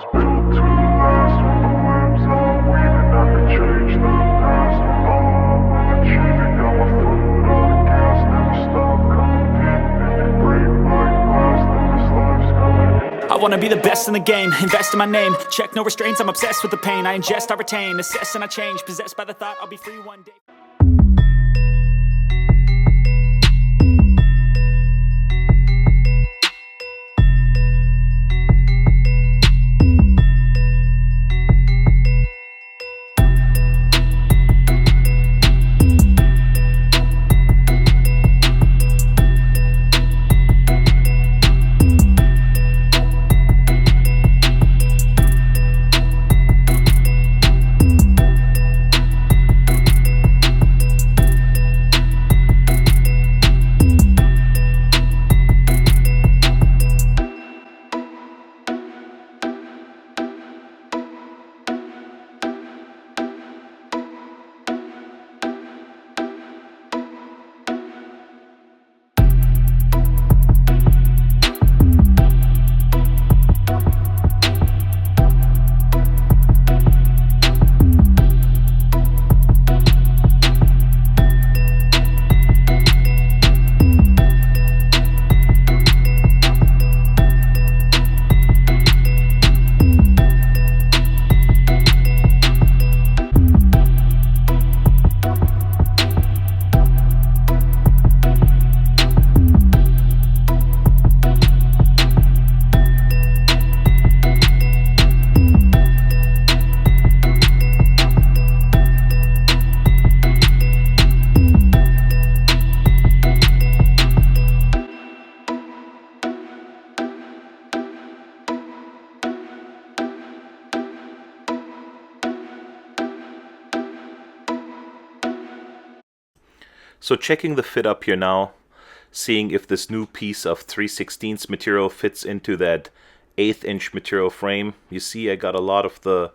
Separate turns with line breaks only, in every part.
was built to last. With the webs I'm weaving, I could change the past. With all I'm achieving, got my foot on the gas. Never stop competing. If you break like glass, then this life's gonna end.
I wanna be the best in the game, invest in my name. Check no restraints, I'm obsessed with the pain. I ingest, I retain, assess and I change. Possessed by the thought I'll be free one day.
So checking the fit up here now, seeing if this new piece of 3/16 material fits into that 1/8 inch material frame. You see I got a lot of the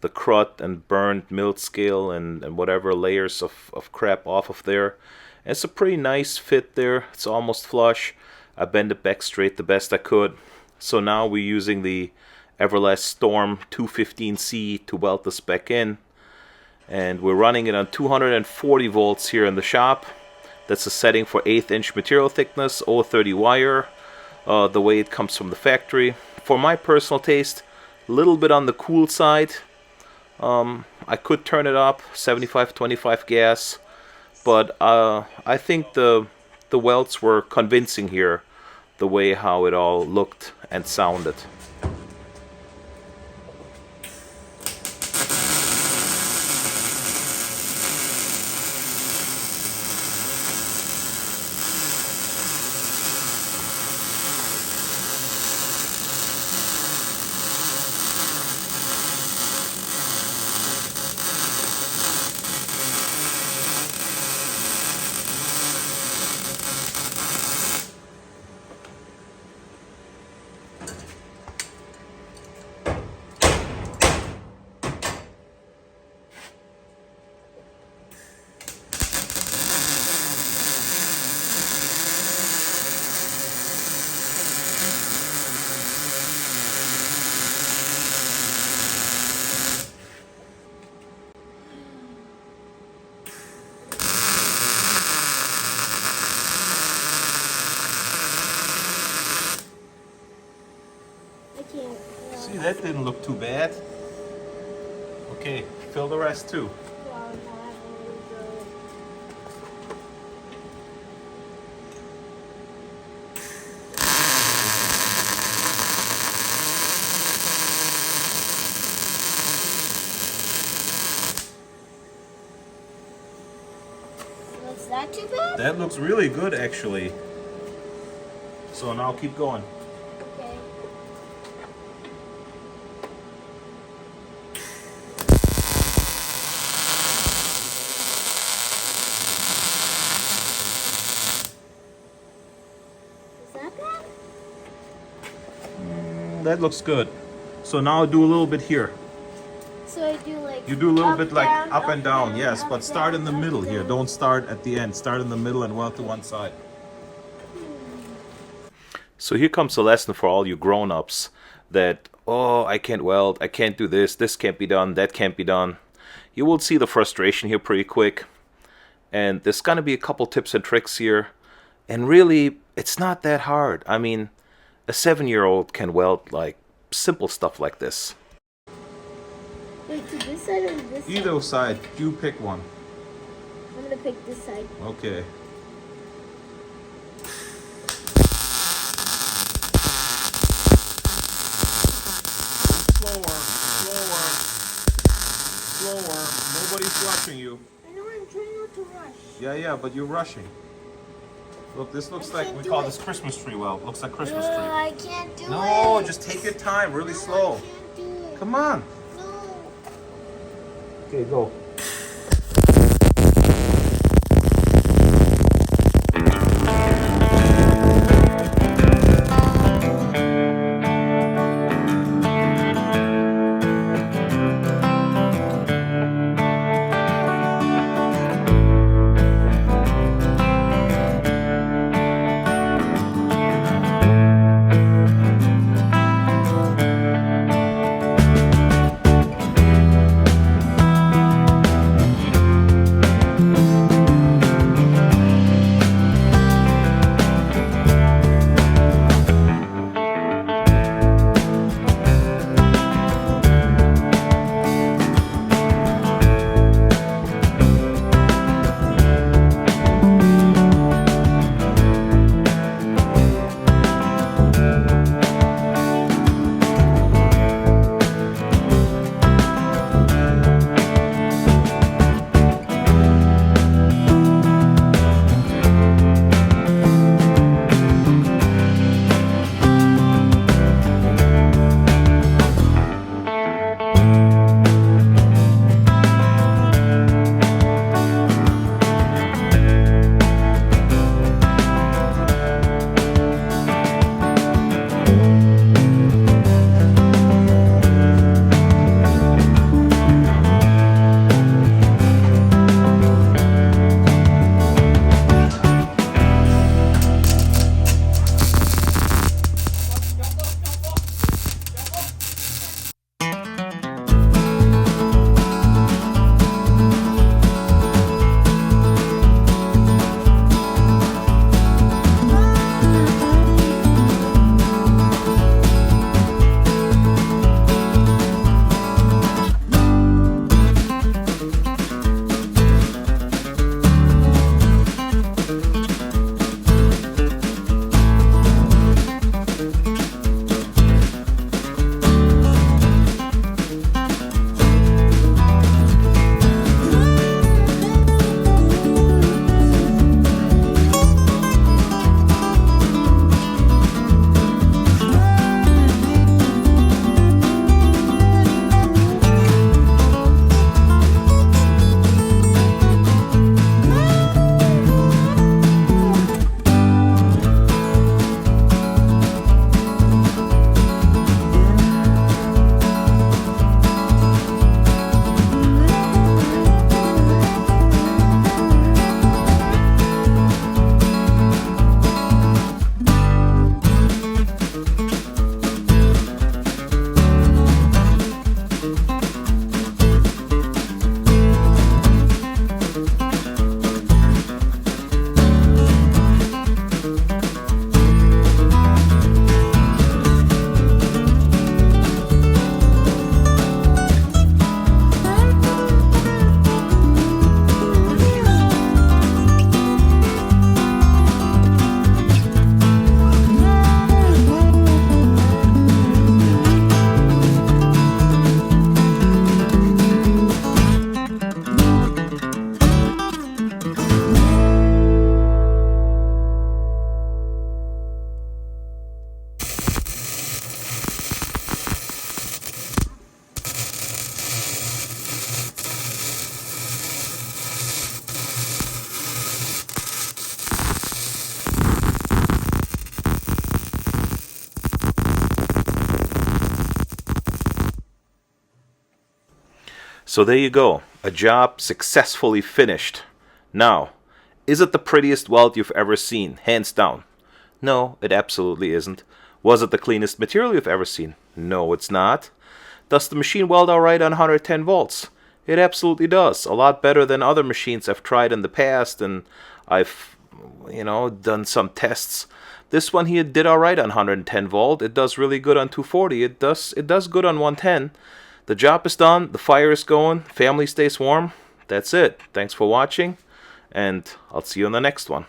crud and burned milled scale and whatever layers of crap off of there. And it's a pretty nice fit there. It's almost flush. I bent it back straight the best I could. So now we're using the Everlast Storm 215C to weld this back in. And we're running it on 240 volts here in the shop. That's a setting for 1/8 inch material thickness, 030 wire, the way it comes from the factory. For my personal taste, a little bit on the cool side. I could turn it up, 75-25 gas, but I think the welds were convincing here, the way how it all looked and sounded. See, that didn't look too bad. Okay, fill the rest too.
Was that too bad?
That looks really good actually. So now keep going.
Okay. Is that bad?
That looks good. So now do a little bit here.
So I do like.
You do a little
up,
bit like
down,
up and down, yes,
up,
but start
down,
in the
up,
middle here.
down.
Don't start at the end. Start in the middle and weld to one side. So here comes a lesson for all you grown-ups that oh, I can't weld, I can't do this can't be done, that can't be done. You will see the frustration here pretty quick. And there's gonna be a couple tips and tricks here. And really, it's not that hard. I mean, a 7-year-old can weld like simple stuff like this.
Wait, to this side or this side?
Either side, you pick one.
I'm gonna pick this side.
Okay. Slower. Nobody's rushing you.
I know I'm trying not to rush.
Yeah, but you're rushing. Look, this looks
I
like,
can't
we
do
call
it.
this Christmas tree weld. Looks like Christmas
No,
tree.
I can't do it.
No, just take your time, really
No,
slow.
I can't do it.
Come on.
No.
Okay, go. So there you go, a job successfully finished. Now, is it the prettiest weld you've ever seen? Hands down. No, it absolutely isn't. Was it the cleanest material you've ever seen? No, it's not. Does the machine weld alright on 110 volts? It absolutely does. A lot better than other machines I've tried in the past, and I've, done some tests. This one here did alright on 110 volt. It does really good on 240. It does good on 110. The job is done. The fire is going. Family stays warm. That's it. Thanks for watching, and I'll see you on the next one.